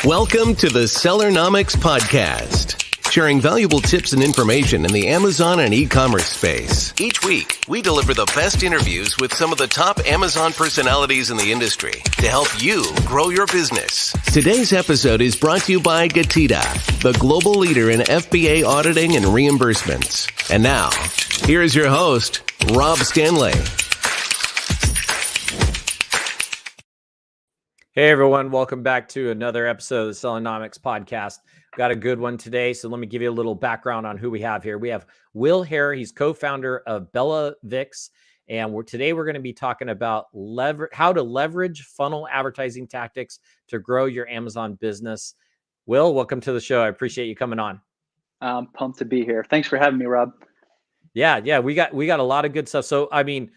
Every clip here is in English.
Welcome to the Sellernomics podcast, sharing valuable tips and information in the Amazon and e-commerce space. Each week, we deliver the best interviews with some of the top Amazon personalities in the industry to help you grow your business. Today's episode is brought to you by GETIDA, the global leader in FBA auditing and reimbursements. And now, here is your host, Rob Stanley. Hey everyone, welcome back to another episode of the Sellernomics podcast. Got a good one today, so let me give you a little background on who we have here. We have Will Haire. He's co-founder of Bellamix, and today we're going to be talking about how to leverage funnel advertising tactics to grow your Amazon business. Will, welcome to the show. I appreciate you coming on. I'm pumped to be here. Thanks for having me, Rob. Yeah, we got a lot of good stuff. So I mean,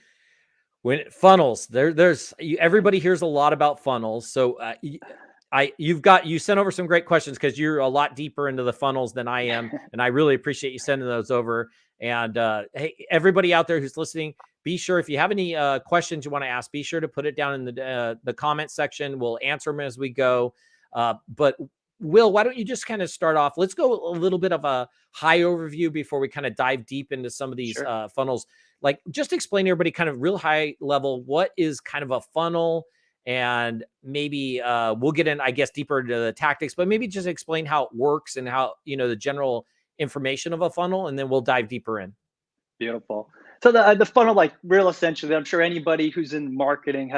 when funnels, everybody hears a lot about funnels. So you sent over some great questions because you're a lot deeper into the funnels than I am, and I really appreciate you sending those over. And hey, everybody out there who's listening, be sure if you have any questions you want to ask, be sure to put it down in the comment section. We'll answer them as we go. But Will, why don't you just kind of start off? Let's go a little bit of a high overview before we kind of dive deep into some of these funnels. Like, just explain to everybody kind of real high level, what is kind of a funnel, and maybe we'll get in, I guess, deeper into the tactics, but maybe just explain how it works and how, the general information of a funnel, and then we'll dive deeper in. Beautiful. So the funnel, like real essentially, I'm sure anybody who's in marketing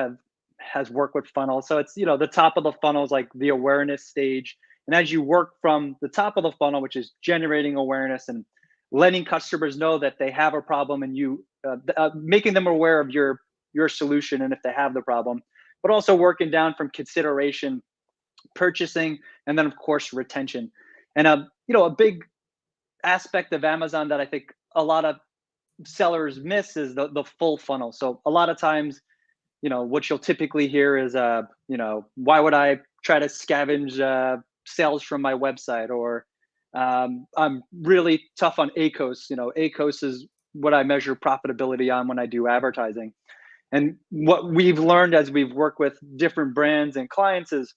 has worked with funnels. So it's, the top of the funnel is like the awareness stage. And as you work from the top of the funnel, which is generating awareness and letting customers know that they have a problem, and you making them aware of your solution and if they have the problem, but also working down from consideration, purchasing, and then of course retention. And a big aspect of Amazon that I think a lot of sellers miss is the full funnel. So a lot of times, what you'll typically hear is why would I try to scavenge sales from my website, or I'm really tough on ACOS. ACOS is what I measure profitability on when I do advertising. And what we've learned as we've worked with different brands and clients is,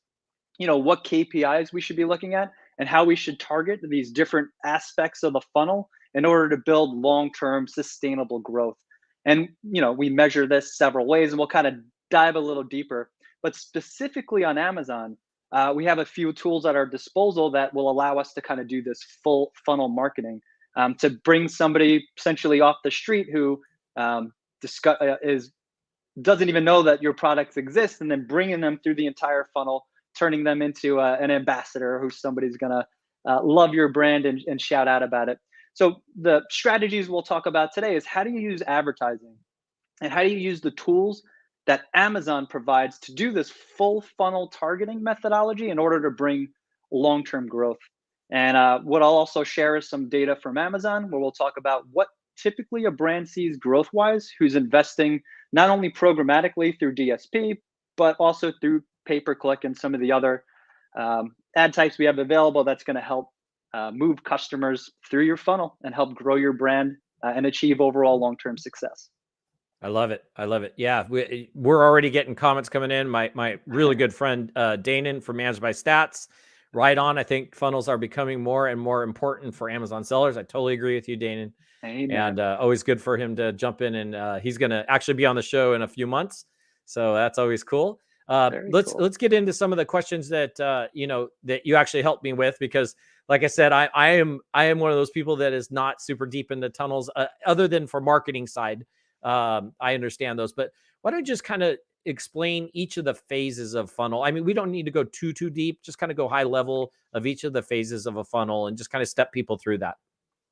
what KPIs we should be looking at and how we should target these different aspects of the funnel in order to build long-term sustainable growth. And, we measure this several ways, and we'll kind of dive a little deeper. But specifically on Amazon, we have a few tools at our disposal that will allow us to kind of do this full funnel marketing, to bring somebody essentially off the street who doesn't even know that your products exist, and then bringing them through the entire funnel, turning them into an ambassador who somebody's gonna love your brand and shout out about it. So the strategies we'll talk about today is how do you use advertising, and how do you use the tools that Amazon provides to do this full funnel targeting methodology in order to bring long-term growth. And what I'll also share is some data from Amazon, where we'll talk about what typically a brand sees growth-wise, who's investing not only programmatically through DSP, but also through pay-per-click and some of the other ad types we have available that's going to help move customers through your funnel and help grow your brand and achieve overall long-term success. I love it. Yeah, we're already getting comments coming in. My really good friend Danon from Managed by Stats, right on. I think funnels are becoming more and more important for Amazon sellers. I totally agree with you, Danon. Amen. And always good for him to jump in, and he's going to actually be on the show in a few months, so that's always cool. Let's get into some of the questions that that you actually helped me with, because like I said, I am one of those people that is not super deep into tunnels, other than for marketing side. I understand those, but why don't you just kind of explain each of the phases of funnel? I mean, we don't need to go too deep, just kind of go high level of each of the phases of a funnel and just kind of step people through that.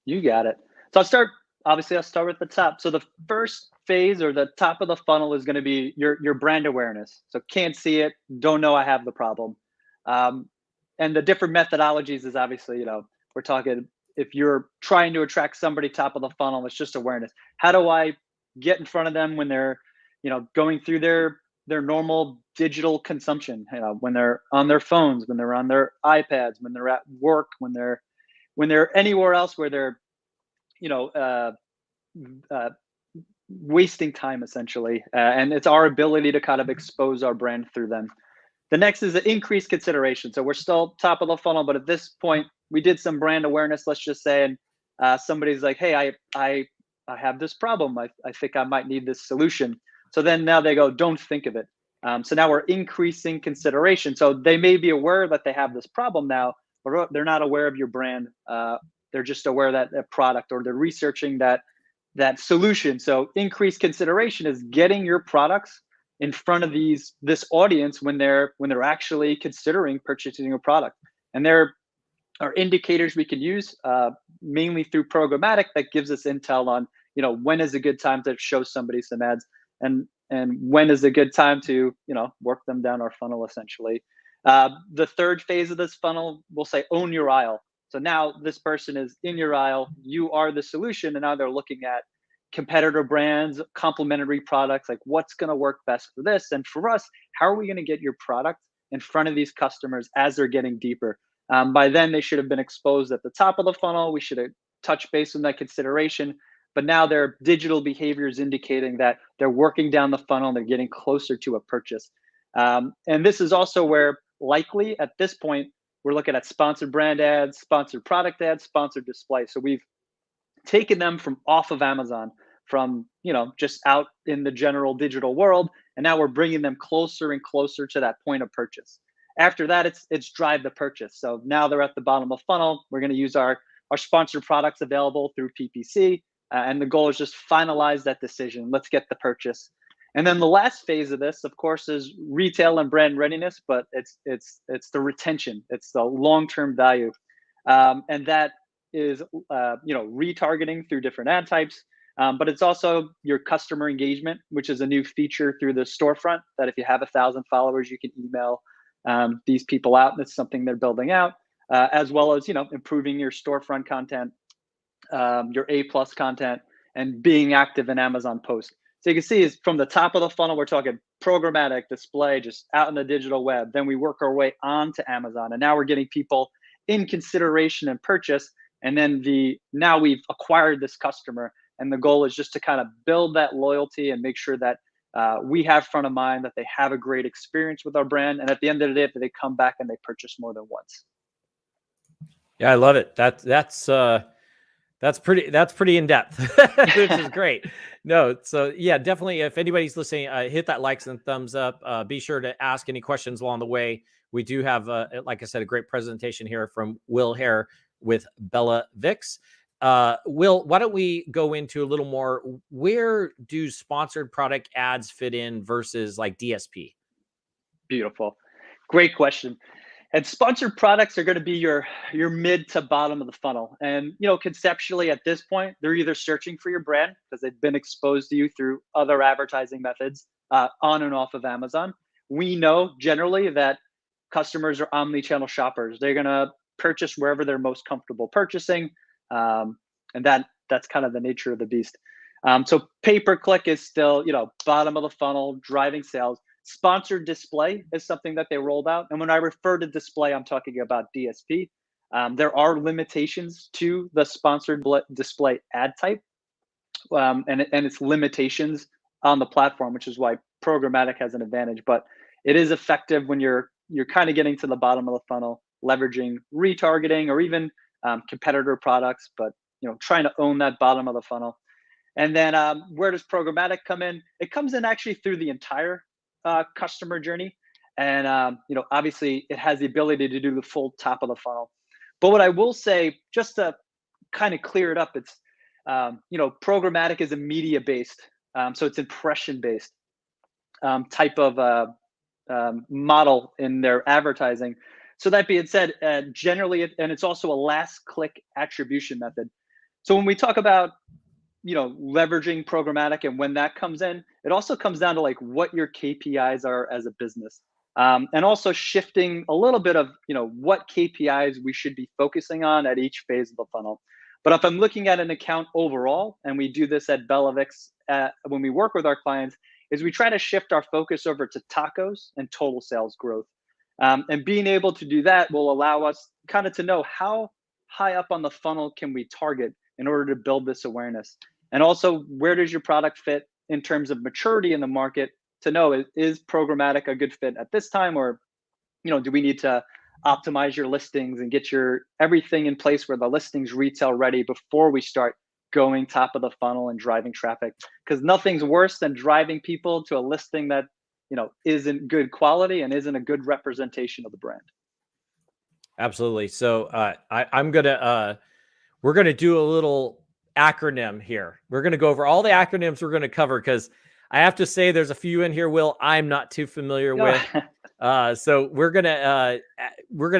You got it. So I'll start with the top. So the first phase, or the top of the funnel, is going to be your brand awareness. So can't see it, don't know I have the problem. And the different methodologies is obviously, we're talking, if you're trying to attract somebody top of the funnel, it's just awareness. How do I get in front of them when they're, going through their normal digital consumption, when they're on their phones, when they're on their iPads, when they're at work, when they're anywhere else where they're, wasting time essentially. And it's our ability to kind of expose our brand through them. The next is the increased consideration. So we're still top of the funnel, but at this point, we did some brand awareness, let's just say, and somebody's like, hey, I have this problem. I think I might need this solution. So then now they go, don't think of it. So now we're increasing consideration. So they may be aware that they have this problem now, but they're not aware of your brand. They're just aware that a product, or they're researching that solution. So increased consideration is getting your products in front of this audience when they're actually considering purchasing a product. And there are indicators we can use, mainly through programmatic, that gives us intel on, when is a good time to show somebody some ads, and when is a good time to, work them down our funnel, essentially. The third phase of this funnel, we'll say own your aisle. So now this person is in your aisle, you are the solution, and now they're looking at competitor brands, complementary products, like what's going to work best for this. And for us, how are we going to get your product in front of these customers as they're getting deeper? By then, they should have been exposed at the top of the funnel. We should have touched base on that consideration. But now their digital behavior is indicating that they're working down the funnel and they're getting closer to a purchase. And this is also where, likely at this point, we're looking at sponsored brand ads, sponsored product ads, sponsored display. So we've taken them from off of Amazon, from just out in the general digital world, and now we're bringing them closer and closer to that point of purchase. After that, it's drive the purchase. So now they're at the bottom of the funnel. We're going to use our sponsored products available through PPC, and the goal is just finalize that decision. Let's get the purchase. And then the last phase of this, of course, is retail and brand readiness, but it's the retention. It's the long-term value, and that is retargeting through different ad types, but it's also your customer engagement, which is a new feature through the storefront, that if you have 1,000 followers, you can email these people out. That's something they're building out, as well as improving your storefront content, your A+ content, and being active in Amazon post. So you can see is from the top of the funnel, we're talking programmatic, display, just out in the digital web. Then we work our way onto Amazon, and now we're getting people in consideration and purchase. And then now we've acquired this customer, and the goal is just to kind of build that loyalty and make sure that we have front of mind, that they have a great experience with our brand, and at the end of the day, that they come back and they purchase more than once. Yeah, I love it. That's pretty in depth, which is great. No, so yeah, definitely. If anybody's listening, hit that likes and thumbs up. Be sure to ask any questions along the way. We do have, like I said, a great presentation here from Will Haire with Bellamix. Will, why don't we go into a little more? Where do sponsored product ads fit in versus like DSP? Beautiful, great question. And sponsored products are going to be your mid to bottom of the funnel. And conceptually at this point, they're either searching for your brand because they've been exposed to you through other advertising methods on and off of Amazon. We know generally that customers are omni-channel shoppers. They're going to purchase wherever they're most comfortable purchasing, and that's kind of the nature of the beast. So pay-per-click is still bottom of the funnel, driving sales. Sponsored display is something that they rolled out. And when I refer to display, I'm talking about DSP. There are limitations to the sponsored display ad type, and its limitations on the platform, which is why programmatic has an advantage. But it is effective when you're kind of getting to the bottom of the funnel, leveraging retargeting or even competitor products, but trying to own that bottom of the funnel. And then where does programmatic come in? It comes in actually through the entire customer journey, and obviously it has the ability to do the full top of the funnel. But what I will say, just to kind of clear it up, it's programmatic is a media based, so it's impression based type of model in their advertising. So that being said, generally, and it's also a last click attribution method. So when we talk about leveraging programmatic and when that comes in, it also comes down to like what your KPIs are as a business, and also shifting a little bit of what KPIs we should be focusing on at each phase of the funnel. But if I'm looking at an account overall, and we do this at Bellamix when we work with our clients, is we try to shift our focus over to tacos and total sales growth, and being able to do that will allow us kind of to know how high up on the funnel can we target in order to build this awareness. And also, where does your product fit in terms of maturity in the market to know, is programmatic a good fit at this time, or do we need to optimize your listings and get your everything in place where the listings retail ready before we start going top of the funnel and driving traffic? Because nothing's worse than driving people to a listing that isn't good quality and isn't a good representation of the brand. Absolutely. So we're gonna do a little acronym here. We're gonna go over all the acronyms we're gonna cover, because I have to say there's a few in here, Will, I'm not too familiar with. So we're gonna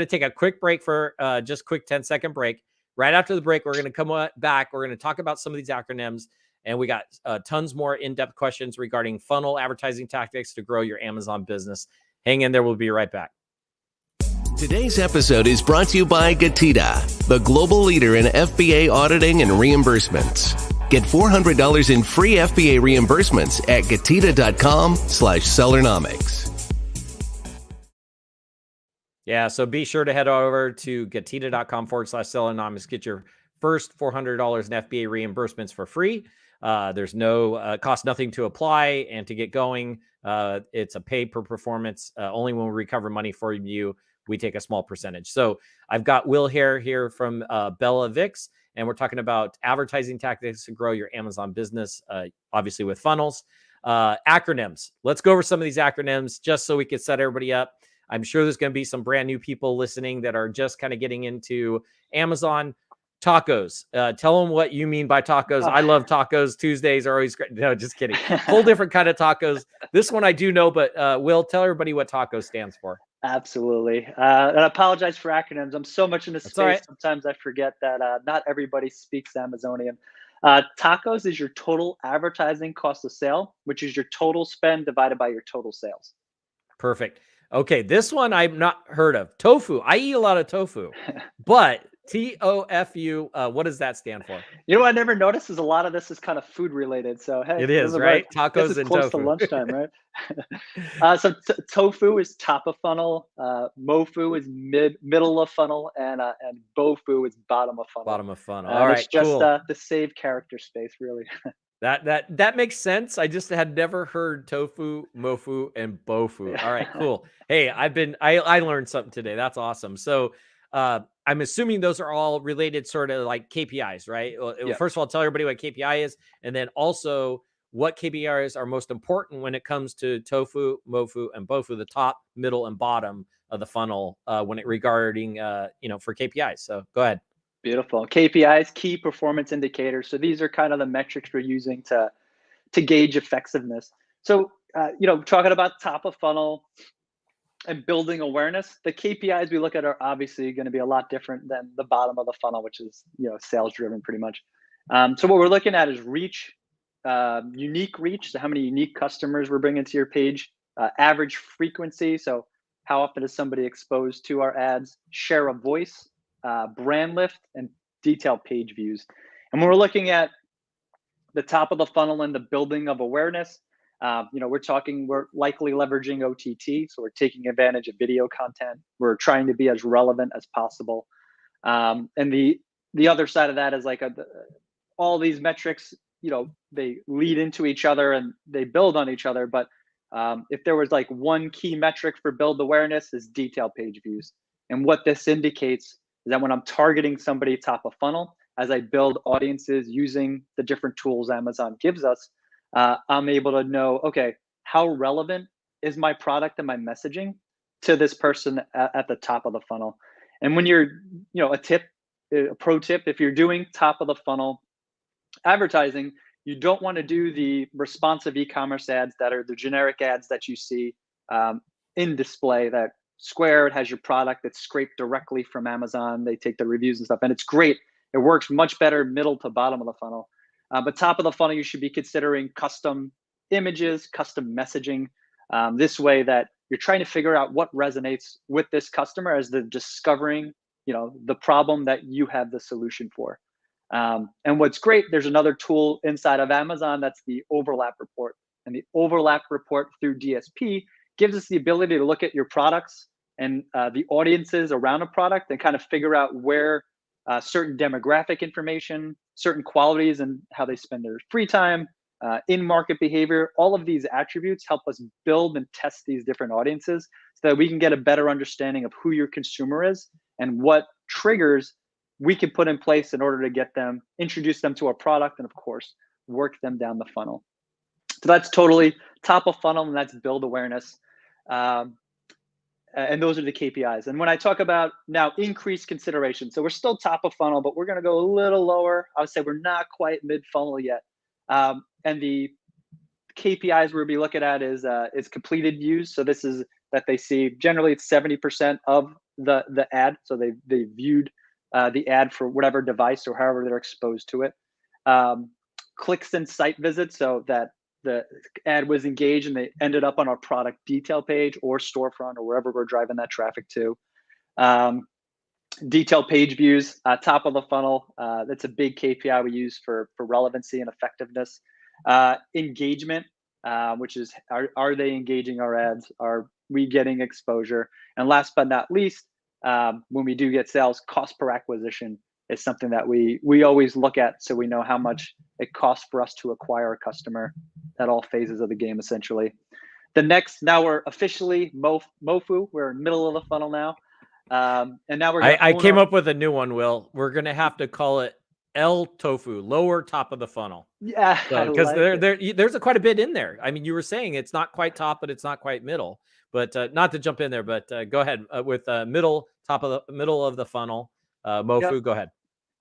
take a quick break for just quick 10-second break. Right after the break, we're gonna come back. We're gonna talk about some of these acronyms, and we got tons more in-depth questions regarding funnel advertising tactics to grow your Amazon business. Hang in there. We'll be right back. Today's episode is brought to you by GETIDA, the global leader in FBA auditing and reimbursements. Get $400 in free FBA reimbursements at GETIDA.com/Sellernomics. Yeah, so be sure to head over to GETIDA.com/Sellernomics. Get your first $400 in FBA reimbursements for free. There's no cost, nothing to apply and to get going. It's a pay per performance. Only when we recover money for you, we take a small percentage. So I've got Will Haire here from Bellamix, and we're talking about advertising tactics to grow your Amazon business, obviously with funnels. Acronyms. Let's go over some of these acronyms just so we can set everybody up. I'm sure there's going to be some brand new people listening that are just kind of getting into Amazon. Tacos. Tell them what you mean by tacos. I love tacos. Tuesdays are always great. No, just kidding. Whole different kind of tacos. This one I do know, but Will, tell everybody what tacos stands for. Absolutely. And I apologize for acronyms. I'm so much in this space. Right. Sometimes I forget that not everybody speaks Amazonian. Tacos is your total advertising cost of sale, which is your total spend divided by your total sales. Perfect. Okay, this one I've not heard of. Tofu. I eat a lot of tofu, but TOFU, what does that stand for? What I never noticed is a lot of this is kind of food related. So hey, it is right. Tacos this is and close tofu. to lunchtime, right? So tofu is top of funnel. Mofu is middle of funnel, and bofu is bottom of funnel. Bottom of funnel. All right, it's just cool. To save character space, really. That makes sense. I just had never heard tofu, mofu, and bofu. All right, cool. Hey, I learned something today. That's awesome. So I'm assuming those are all related sort of like KPIs, right? Yeah. First of all, tell everybody what KPI is, and then also what KPIs are most important when it comes to tofu, mofu, and bofu, the top, middle, and bottom of the funnel regarding for KPIs. So go ahead. Beautiful. KPIs, key performance indicators. So these are kind of the metrics we're using to gauge effectiveness. So talking about top of funnel and building awareness, the KPIs we look at are obviously going to be a lot different than the bottom of the funnel, which is sales driven pretty much. So what we're looking at is reach, unique reach. So how many unique customers we're bringing to your page, average frequency. So how often is somebody exposed to our ads, share of voice, brand lift, and detailed page views. And when we're looking at the top of the funnel and the building of awareness, we're likely leveraging OTT. So we're taking advantage of video content. We're trying to be as relevant as possible. And the other side of that is all these metrics, they lead into each other and they build on each other. But if there was one key metric for build awareness is detailed page views. And what this indicates is that when I'm targeting somebody top of funnel, as I build audiences using the different tools Amazon gives us, I'm able to know, okay, how relevant is my product and my messaging to this person at the top of the funnel. And when you're, a pro tip, if you're doing top of the funnel advertising, you don't want to do the responsive e-commerce ads that are the generic ads that you see in display that Square, it has your product that's scraped directly from Amazon. They take the reviews and stuff, and it's great. It works much better middle to bottom of the funnel. But top of the funnel, you should be considering custom images, custom messaging. This way that you're trying to figure out what resonates with this customer as they're discovering, the problem that you have the solution for. And what's great, there's another tool inside of Amazon that's the overlap report. And the overlap report through DSP gives us the ability to look at your products and the audiences around a product and kind of figure out where certain demographic information, certain qualities and how they spend their free time, in-market behavior. All of these attributes help us build and test these different audiences so that we can get a better understanding of who your consumer is and what triggers we can put in place in order to get them, introduce them to our product, and of course, work them down the funnel. So that's totally top of funnel, and that's build awareness. And those are the KPIs. And when I talk about now increased consideration, so we're still top of funnel, but we're going to go a little lower. I would say we're not quite mid funnel yet. And the KPIs we'll be looking at is completed views. So this is that they see, generally it's 70% of the ad. So they viewed the ad for whatever device or however they're exposed to it. Clicks and site visits, so that the ad was engaged and they ended up on our product detail page or storefront or wherever we're driving that traffic to. Detail page views, top of the funnel. That's a big KPI we use for relevancy and effectiveness. Engagement, which is, are they engaging our ads? Are we getting exposure? And last but not least, when we do get sales, cost per acquisition is something that we always look at, so we know how much it costs for us to acquire a customer at all phases of the game, essentially. The next, now we're officially MOFU. We're in the middle of the funnel now. And now we're I came up with a new one, Will. We're going to have to call it L Tofu, lower top of the funnel. Yeah, because there's quite a bit in there. I mean, you were saying it's not quite top, but it's not quite middle. But not to jump in there, but go ahead with middle of the funnel. MOFU, yep. Go ahead.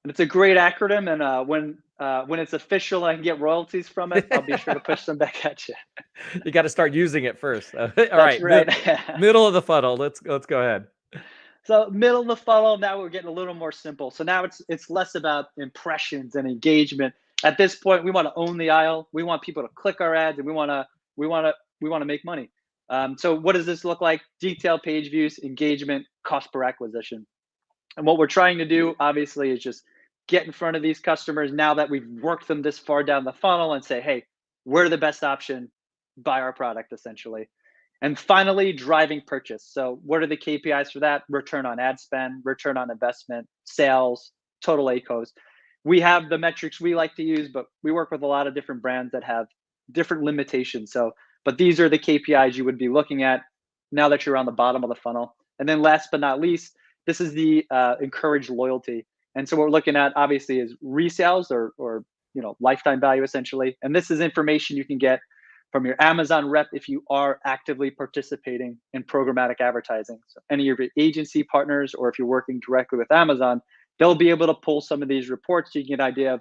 And it's a great acronym, and when it's official, I can get royalties from it. I'll be sure to push them back at you. You got to start using it first. All right. Middle of the funnel. Let's go ahead. So middle of the funnel, now we're getting a little more simple. So now it's less about impressions and engagement. At this point, we want to own the aisle. We want people to click our ads, and we want to make money. So what does this look like? Detailed page views, engagement, cost per acquisition. And what we're trying to do, obviously, is just get in front of these customers now that we've worked them this far down the funnel and say, hey, we're the best option, buy our product, essentially. And finally, driving purchase. So what are the KPIs for that? Return on ad spend, return on investment, sales, total ACOs. We have the metrics we like to use, but we work with a lot of different brands that have different limitations. But these are the KPIs you would be looking at now that you're on the bottom of the funnel. And then last but not least, this is the encouraged loyalty. And so what we're looking at, obviously, is resales or lifetime value, essentially. And this is information you can get from your Amazon rep if you are actively participating in programmatic advertising. So any of your agency partners, or if you're working directly with Amazon, they'll be able to pull some of these reports so you can get an idea of,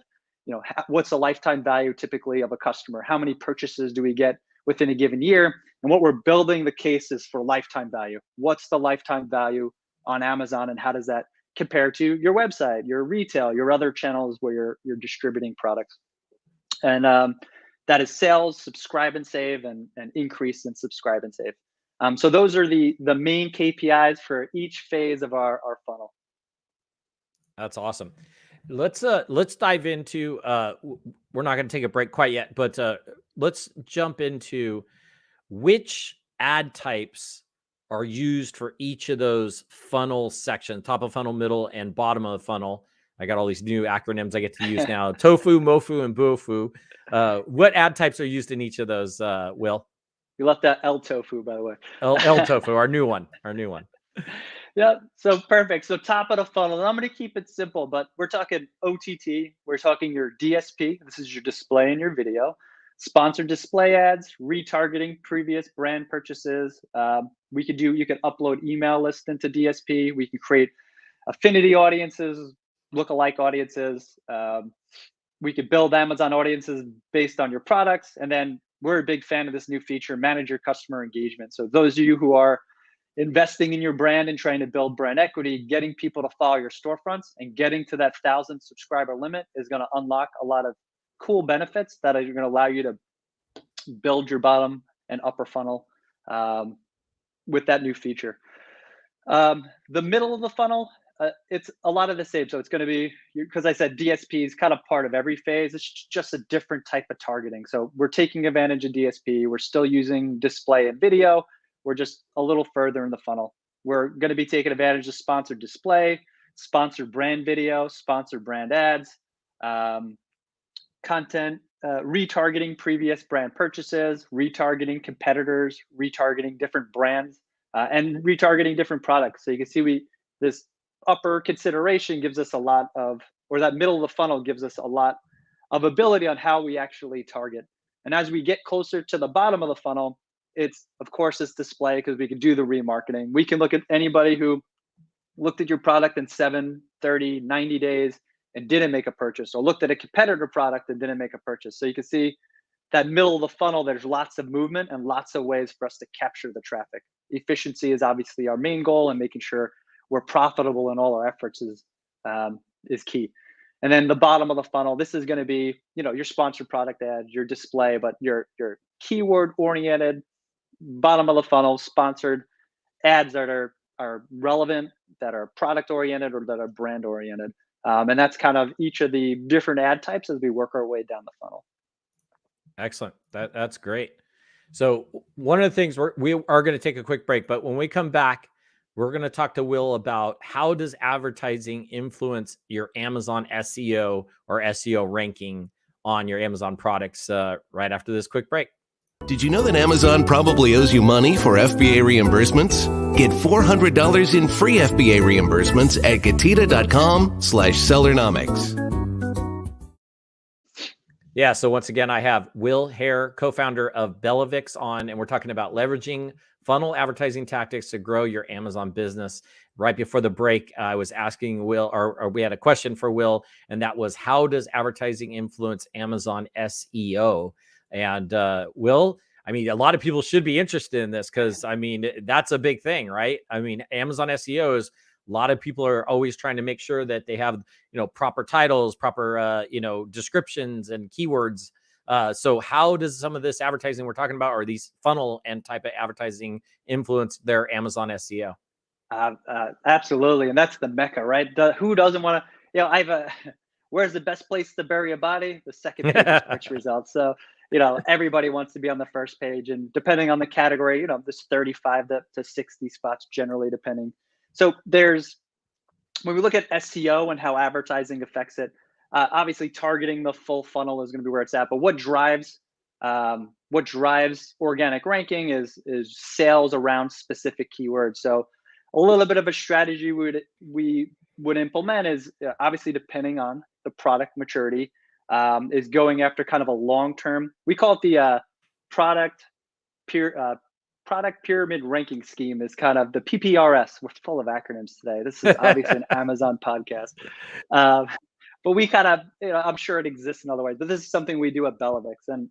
what's the lifetime value typically of a customer? How many purchases do we get within a given year? And what we're building the case is for lifetime value. What's the lifetime value on Amazon, and how does that compare to your website, your retail, your other channels where you're distributing products? And that is sales, subscribe and save, and increase in subscribe and save. So those are the main KPIs for each phase of our funnel. That's awesome. Let's dive into we're not going to take a break quite yet, but let's jump into which ad types are used for each of those funnel sections: top of funnel, middle, and bottom of the funnel. I got all these new acronyms I get to use now: TOFU, MOFU, and BOFU. What ad types are used in each of those, Will? You left that L Tofu, by the way. L Tofu, our new one. Yeah, so perfect. So top of the funnel, and I'm going to keep it simple, but we're talking OTT. We're talking your DSP. This is your display in your video. Sponsored display ads, retargeting previous brand purchases. You can upload email lists into DSP. We can create affinity audiences, lookalike audiences. We could build Amazon audiences based on your products. And then we're a big fan of this new feature, manage your customer engagement. So those of you who are investing in your brand and trying to build brand equity, getting people to follow your storefronts and getting to that 1,000 subscriber limit is going to unlock a lot of cool benefits that are going to allow you to build your bottom and upper funnel with that new feature. The middle of the funnel, it's a lot of the same. So it's going to be, because I said DSP is kind of part of every phase. It's just a different type of targeting. So we're taking advantage of DSP. We're still using display and video. We're just a little further in the funnel. We're going to be taking advantage of sponsored display, sponsored brand video, sponsored brand ads, content retargeting previous brand purchases, retargeting competitors, retargeting different brands, and retargeting different products. So you can see this upper consideration gives us a lot of, or that middle of the funnel gives us a lot of ability on how we actually target. And as we get closer to the bottom of the funnel, it's of course this display, because we can do the remarketing. We can look at anybody who looked at your product in 7, 30, 90 days and didn't make a purchase, or looked at a competitor product and didn't make a purchase. So you can see that middle of the funnel, there's lots of movement and lots of ways for us to capture the traffic. Efficiency is obviously our main goal, and making sure we're profitable in all our efforts is key. And then the bottom of the funnel, this is going to be, your sponsored product ads, your display, but your keyword oriented bottom of the funnel sponsored ads that are relevant, that are product oriented, or that are brand oriented. And that's kind of each of the different ad types as we work our way down the funnel. Excellent. That's great. So one of the things we are going to take a quick break, but when we come back, we're going to talk to Will about how does advertising influence your Amazon SEO or SEO ranking on your Amazon products right after this quick break. Did you know that Amazon probably owes you money for FBA reimbursements? Get $400 in free FBA reimbursements at GETIDA.com/Sellernomics. Yeah, so once again, I have Will Haire, co-founder of Bellamix, on, and we're talking about leveraging funnel advertising tactics to grow your Amazon business. Right before the break, I was asking Will, or we had a question for Will, and that was, how does advertising influence Amazon SEO? And Will, I mean, a lot of people should be interested in this because, I mean, that's a big thing, right? I mean, Amazon SEO is, a lot of people are always trying to make sure that they have, proper titles, proper, descriptions and keywords. So how does some of this advertising we're talking about, or these funnel and type of advertising, influence their Amazon SEO? Absolutely. And that's the mecca, right? Who doesn't want to, where's the best place to bury a body? The second page of search results. So, everybody wants to be on the first page, and depending on the category, there's 35 to 60 spots generally, depending. So when we look at SEO and how advertising affects it, obviously targeting the full funnel is going to be where it's at. But what drives organic ranking is sales around specific keywords. So a little bit of a strategy we would implement is, obviously depending on the product maturity, is going after kind of a long-term, we call it the product pyramid ranking scheme, is kind of the PPRS. We're full of acronyms today. This is obviously an Amazon podcast. But we kind of, I'm sure it exists in other ways, but this is something we do at Bellamix. And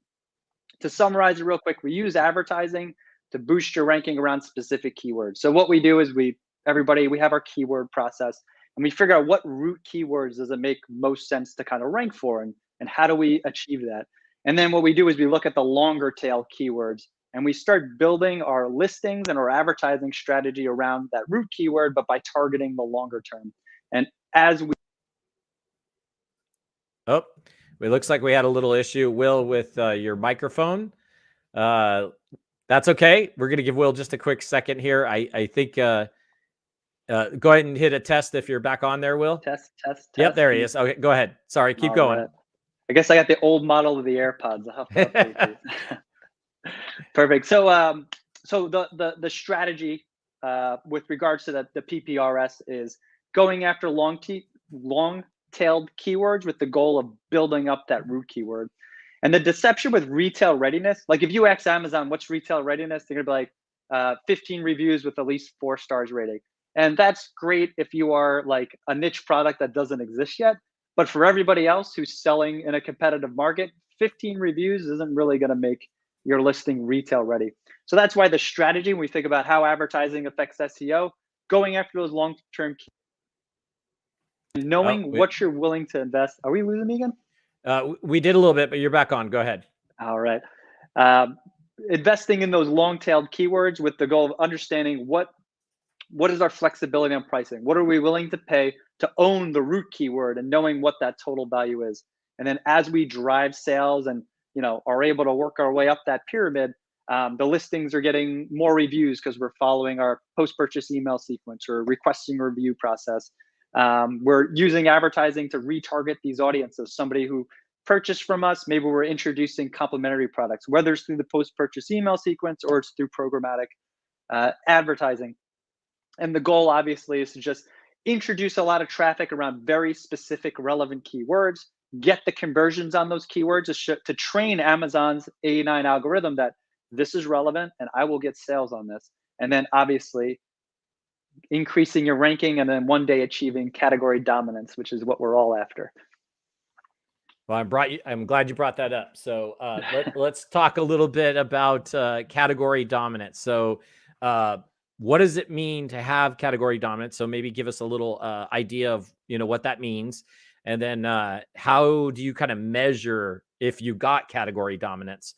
to summarize it real quick, we use advertising to boost your ranking around specific keywords. So what we do is we have our keyword process, and we figure out what root keywords does it make most sense to kind of rank for, and how do we achieve that? And then what we do is we look at the longer tail keywords, and we start building our listings and our advertising strategy around that root keyword, but by targeting the longer term. And as we... Oh, it looks like we had a little issue, Will, with your microphone. That's okay. We're going to give Will just a quick second here. I think... go ahead and hit a test if you're back on there, Will. Test. Yep, there he is. Okay, go ahead. Sorry, keep going. Right. I guess I got the old model of the AirPods. I'll have to update these. Perfect. So the strategy with regards to the PPRS is going after long-tailed keywords with the goal of building up that root keyword. And the deception with retail readiness, like if you ask Amazon what's retail readiness, they're gonna be like 15 reviews with at least 4 stars rating. And that's great if you are like a niche product that doesn't exist yet. But for everybody else who's selling in a competitive market, 15 reviews isn't really going to make your listing retail ready. So that's why the strategy, when we think about how advertising affects SEO, going after those long-term key, knowing what you're willing to invest. Are we losing me again? We did a little bit, but you're back on. Go ahead. All right. Investing in those long-tailed keywords with the goal of understanding what is our flexibility on pricing? What are we willing to pay to own the root keyword, and knowing what that total value is? And then as we drive sales and are able to work our way up that pyramid, the listings are getting more reviews because we're following our post-purchase email sequence or requesting review process. We're using advertising to retarget these audiences. Somebody who purchase from us, maybe we're introducing complementary products, whether it's through the post-purchase email sequence or it's through programmatic advertising. And the goal obviously is to just introduce a lot of traffic around very specific relevant keywords, get the conversions on those keywords to train Amazon's A9 algorithm that this is relevant and I will get sales on this. And then obviously increasing your ranking and then one day achieving category dominance, which is what we're all after. Well, I'm glad you brought that up. So let's talk a little bit about category dominance. So what does it mean to have category dominance? So maybe give us a little idea of what that means, and then how do you kind of measure if you got category dominance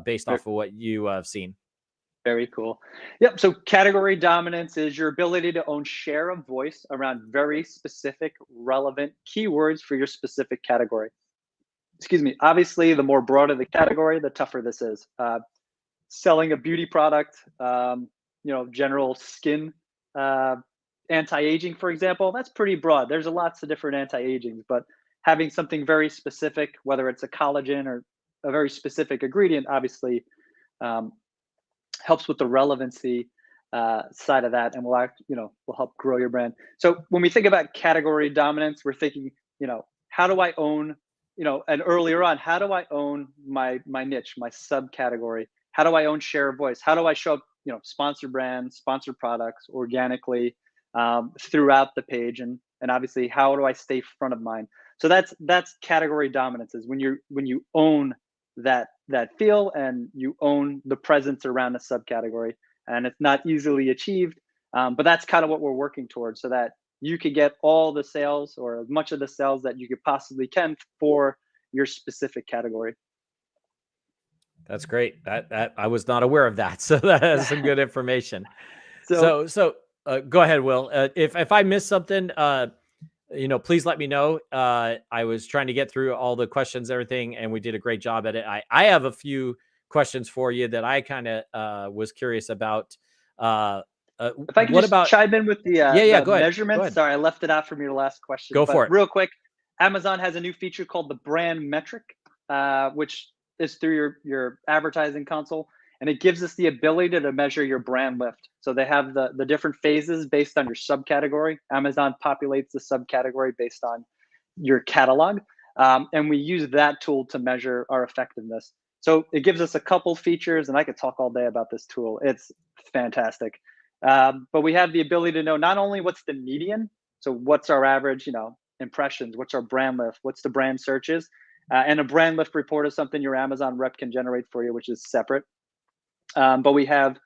based off of what you have seen? Very cool. Yep. So category dominance is your ability to own share of voice around very specific, relevant keywords for your specific category. Excuse me. Obviously, the more broader the category, the tougher this is. Selling a beauty product, general skin anti-aging, for example, that's pretty broad. There's lots of different anti-agings, but having something very specific, whether it's a collagen or a very specific ingredient, obviously helps with the relevancy side of that, and will help grow your brand. So when we think about category dominance, we're thinking, how do I own, and earlier on, how do I own my niche, my subcategory? How do I own share of voice? How do I show up, sponsor brands, sponsor products organically throughout the page, and obviously how do I stay front of mind? So that's category dominance, is when you own that feel and you own the presence around a subcategory, and it's not easily achieved, but that's kind of what we're working towards, so that you could get all the sales or as much of the sales that you could possibly can for your specific category. That's great. That I was not aware of that, so that is some good information. So go ahead, Will. If I missed something, please let me know. I was trying to get through all the questions, everything, and we did a great job at it. I have a few questions for you that I kind of was curious about. If I could chime in with the go ahead. measurements. Go ahead. Sorry, I left it out from your last question. Go for it. Real quick, Amazon has a new feature called the brand metric, which is through your advertising console, and it gives us the ability to measure your brand lift. So they have the different phases based on your subcategory. Amazon populates the subcategory based on your catalog, and we use that tool to measure our effectiveness. So it gives us a couple features, and I could talk all day about this tool. It's fantastic. But we have the ability to know not only what's the median, so what's our average, impressions, what's our brand lift, what's the brand searches, and a brand lift report is something your Amazon rep can generate for you, which is separate. But we have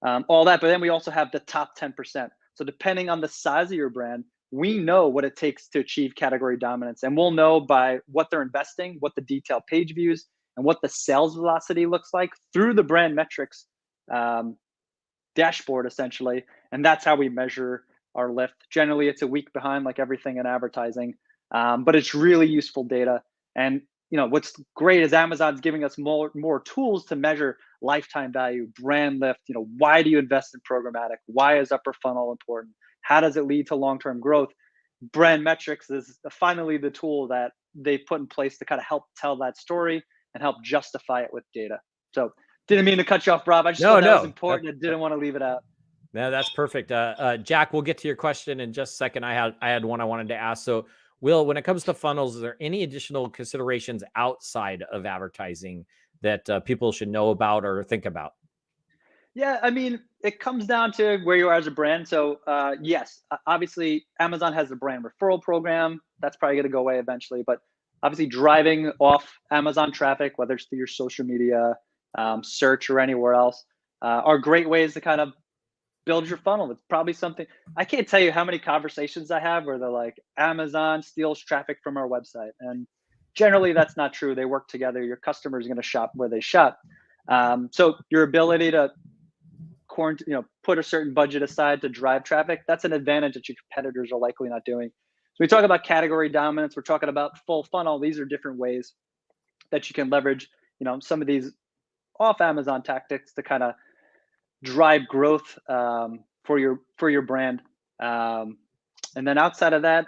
all that, but then we also have the top 10%. So depending on the size of your brand, we know what it takes to achieve category dominance, and we'll know by what they're investing, what the detailed page views, and what the sales velocity looks like through the brand metrics dashboard, essentially. And that's how we measure our lift. Generally, it's a week behind, like everything in advertising, but it's really useful data. And what's great is Amazon's giving us more tools to measure lifetime value, brand lift. Why do you invest in programmatic? Why is upper funnel important? How does it lead to long-term growth? Brand metrics is finally the tool that they put in place to kind of help tell that story and help justify it with data. So didn't mean to cut you off, Rob. I just thought that was important. I didn't want to leave it out. No, that's perfect. Jack, we'll get to your question in just a second. I had one I wanted to ask. So Will, when it comes to funnels, is there any additional considerations outside of advertising that people should know about or think about? Yeah, I mean, it comes down to where you are as a brand. So yes, obviously Amazon has a brand referral program. That's probably going to go away eventually. But obviously driving off Amazon traffic, whether it's through your social media, search, or anywhere else, are great ways to kind of build your funnel. It's probably something, I can't tell you how many conversations I have where they're like, Amazon steals traffic from our website. And generally that's not true. They work together. Your customer is going to shop where they shop. So your ability to put a certain budget aside to drive traffic, that's an advantage that your competitors are likely not doing. So we talk about category dominance. We're talking about full funnel. These are different ways that you can leverage, some of these off Amazon tactics to kind of drive growth for your brand. And then outside of that,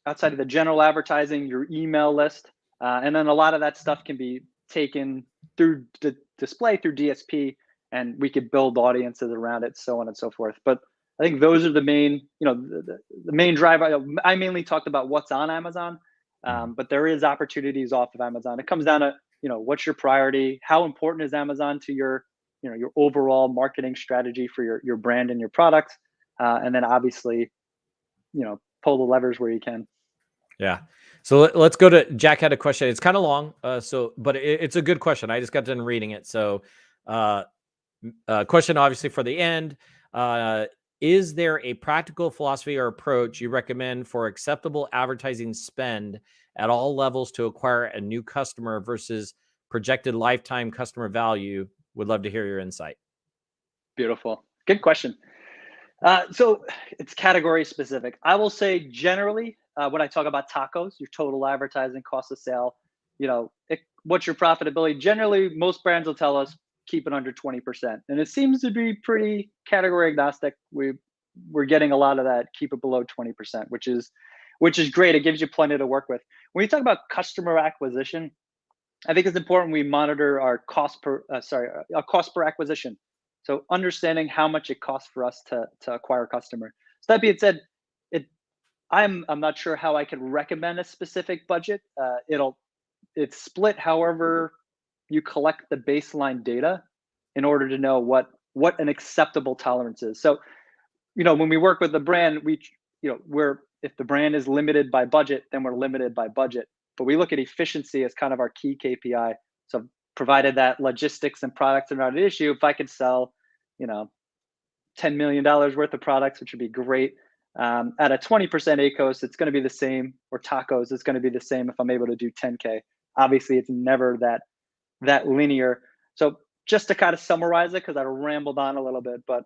outside of the general advertising, your email list, and then a lot of that stuff can be taken through the display through DSP, and we could build audiences around it, so on and so forth. But I think those are the main, the main driver. I mainly talked about what's on Amazon, but there is opportunities off of Amazon. It comes down to, what's your priority? How important is Amazon to your, your overall marketing strategy for your brand and your product? And then obviously, pull the levers where you can. Yeah. So let's go to Jack had a question. It's kind of long, but it's a good question. I just got done reading it. So, question obviously for the end. Is there a practical philosophy or approach you recommend for acceptable advertising spend at all levels to acquire a new customer versus projected lifetime customer value? Would love to hear your insight. Beautiful. Good question. So it's category specific. I will say generally, when I talk about tacos, your total advertising cost of sale, what's your profitability? Generally, most brands will tell us keep it under 20%. And it seems to be pretty category agnostic. We're getting a lot of that, keep it below 20%, which is great. It gives you plenty to work with. When you talk about customer acquisition, I think it's important we monitor our cost per acquisition. So understanding how much it costs for us to acquire a customer. So that being said, I'm not sure how I could recommend a specific budget. It's split however you collect the baseline data in order to know what an acceptable tolerance is. So, when we work with the brand, if the brand is limited by budget, then we're limited by budget. But we look at efficiency as kind of our key KPI. So provided that logistics and products are not an issue, if I could sell, $10 million worth of products, which would be great. At a 20% ACOS, it's going to be the same, or tacos, it's going to be the same if I'm able to do 10K. Obviously, it's never that linear. So just to kind of summarize it, because I rambled on a little bit, but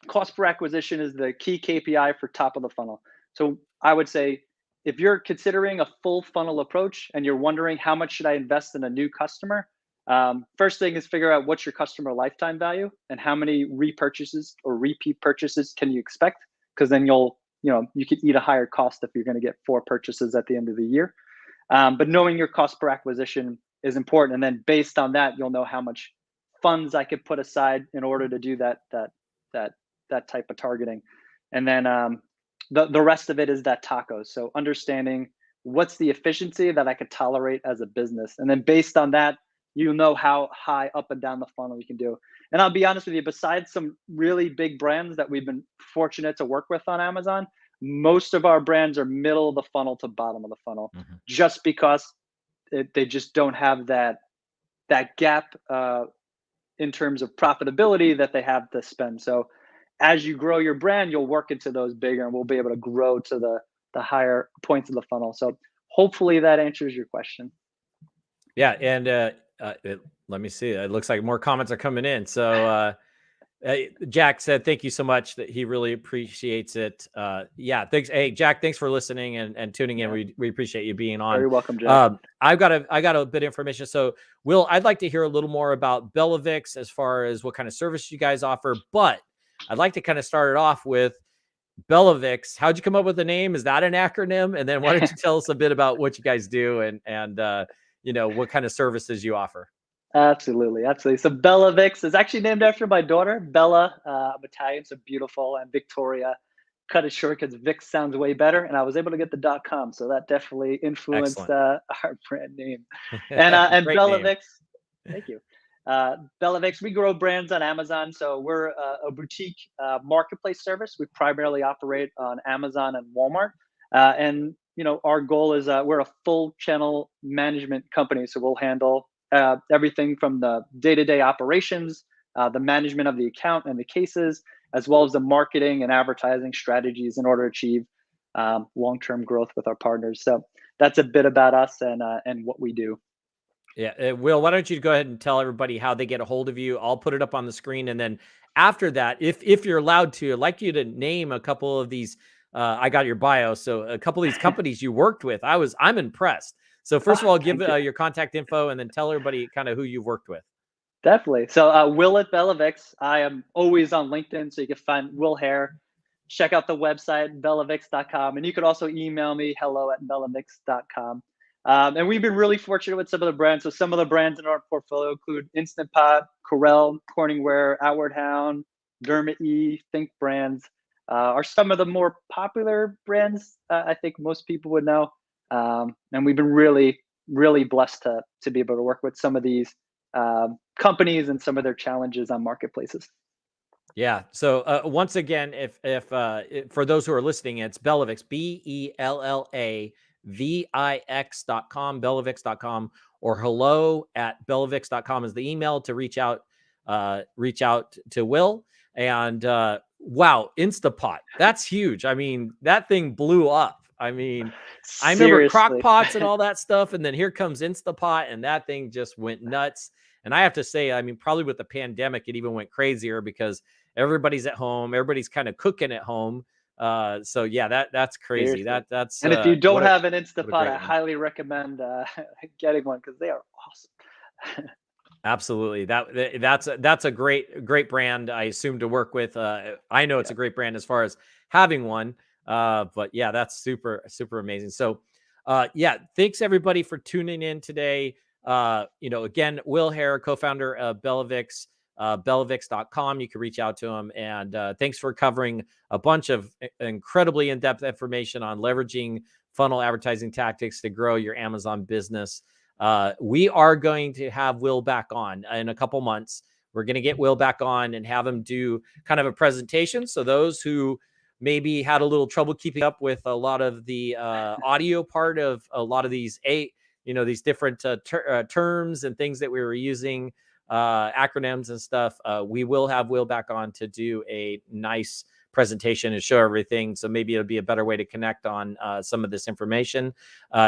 cost per acquisition is the key KPI for top of the funnel. So I would say if you're considering a full funnel approach and you're wondering how much should I invest in a new customer, first thing is figure out what's your customer lifetime value and how many repurchases or repeat purchases can you expect, because then you could eat a higher cost if you're going to get 4 purchases at the end of the year. But knowing your cost per acquisition is important, and then based on that, you'll know how much funds I could put aside in order to do that type of targeting. And then the rest of it is that tacos. So understanding what's the efficiency that I could tolerate as a business, and then based on that, know how high up and down the funnel you can do. And I'll be honest with you, besides some really big brands that we've been fortunate to work with on Amazon, most of our brands are middle of the funnel to bottom of the funnel, just because they just don't have that gap in terms of profitability that they have to spend. So as you grow your brand, you'll work into those bigger, and we'll be able to grow to the higher points of the funnel. So hopefully that answers your question. Yeah, and let me see. It looks like more comments are coming in. So Jack said, thank you so much, that he really appreciates it. Yeah, thanks. Hey, Jack, thanks for listening and tuning in. We appreciate you being on. Very welcome, Jack. I got a bit of information. So Will, I'd like to hear a little more about Bellamix as far as what kind of service you guys offer, but I'd like to kind of start it off with Bellamix. How'd you come up with the name? Is that an acronym? And then why don't you tell us a bit about what you guys do and what kind of services you offer? Absolutely. So Bellamix is actually named after my daughter, Bella. I'm Italian, so beautiful, and Victoria. Cut it short because Vic sounds way better, and I was able to get the .com, so that definitely influenced our brand name. And Bellamix, thank you. Bellamix, we grow brands on Amazon, so we're a boutique marketplace service. We primarily operate on Amazon and Walmart, and our goal is we're a full channel management company, so we'll handle everything from the day-to-day operations, the management of the account and the cases, as well as the marketing and advertising strategies in order to achieve long-term growth with our partners. So that's a bit about us and what we do. Yeah. Will, why don't you go ahead and tell everybody how they get a hold of you? I'll put it up on the screen. And then after that, if you're allowed to, I'd like you to name a couple of these. I got your bio. So a couple of these companies you worked with, I'm impressed. So first of all, give your contact info and then tell everybody kind of who you've worked with. Definitely. So Will at Bellamix. I am always on LinkedIn, so you can find Will Haire. check out the website, bellamix.com. And you could also email me, hello@bellamix.com. And we've been really fortunate with some of the brands. So some of the brands in our portfolio include Instant Pot, Corel, Corningware, Outward Hound, Derma E, Think Brands are some of the more popular brands I think most people would know. And we've been really, really blessed to be able to work with some of these companies and some of their challenges on marketplaces. Yeah. So once again, if for those who are listening, it's Bellavix, BELLAVIX.com, Bellavix.com, or hello@bellavix.com is the email to reach out to Will. And wow, Instapot, that's huge. I mean, that thing blew up. I mean, I remember crock pots and all that stuff, and then here comes Instapot, and that thing just went nuts. And I have to say, I mean, probably with the pandemic, it even went crazier because everybody's at home, everybody's kind of cooking at home. So yeah, that's crazy. Seriously. That's and if you don't have an Instapot, I highly recommend getting one because they are awesome. Absolutely. That's a great brand, I assume, to work with. I know it's a great brand as far as having one. But yeah, that's super amazing. So yeah, thanks everybody for tuning in today. Again, Will Haire, co-founder of Bellavix, bellavix.com. You can reach out to him. And thanks for covering a bunch of incredibly in-depth information on leveraging funnel advertising tactics to grow your Amazon business. We are going to have Will back on in a couple months. We're going to get Will back on and have him do kind of a presentation. So those who maybe had a little trouble keeping up with a lot of the audio part of a lot of these these different terms and things that we were using, acronyms and stuff, we will have Will back on to do a nice presentation and show everything. So maybe it'll be a better way to connect on some of this information.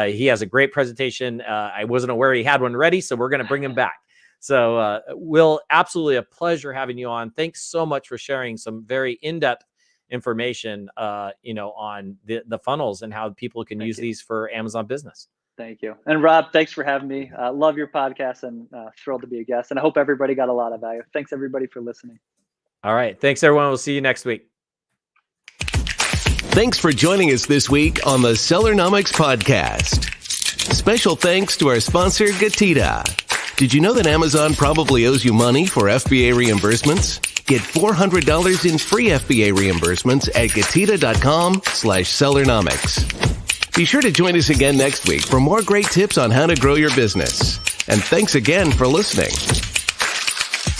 He has a great presentation. I wasn't aware he had one ready, so we're going to bring him back. So Will, absolutely a pleasure having you on. Thanks so much for sharing some very in-depth information, on the funnels and how people can use these for Amazon business. Thank you. And Rob, thanks for having me. Love your podcast and thrilled to be a guest. And I hope everybody got a lot of value. Thanks everybody for listening. All right. Thanks everyone. We'll see you next week. Thanks for joining us this week on the Sellernomics podcast. Special thanks to our sponsor, GETIDA. Did you know that Amazon probably owes you money for FBA reimbursements? Get $400 in free FBA reimbursements at GETIDA.com/Sellernomics. Be sure to join us again next week for more great tips on how to grow your business. And thanks again for listening.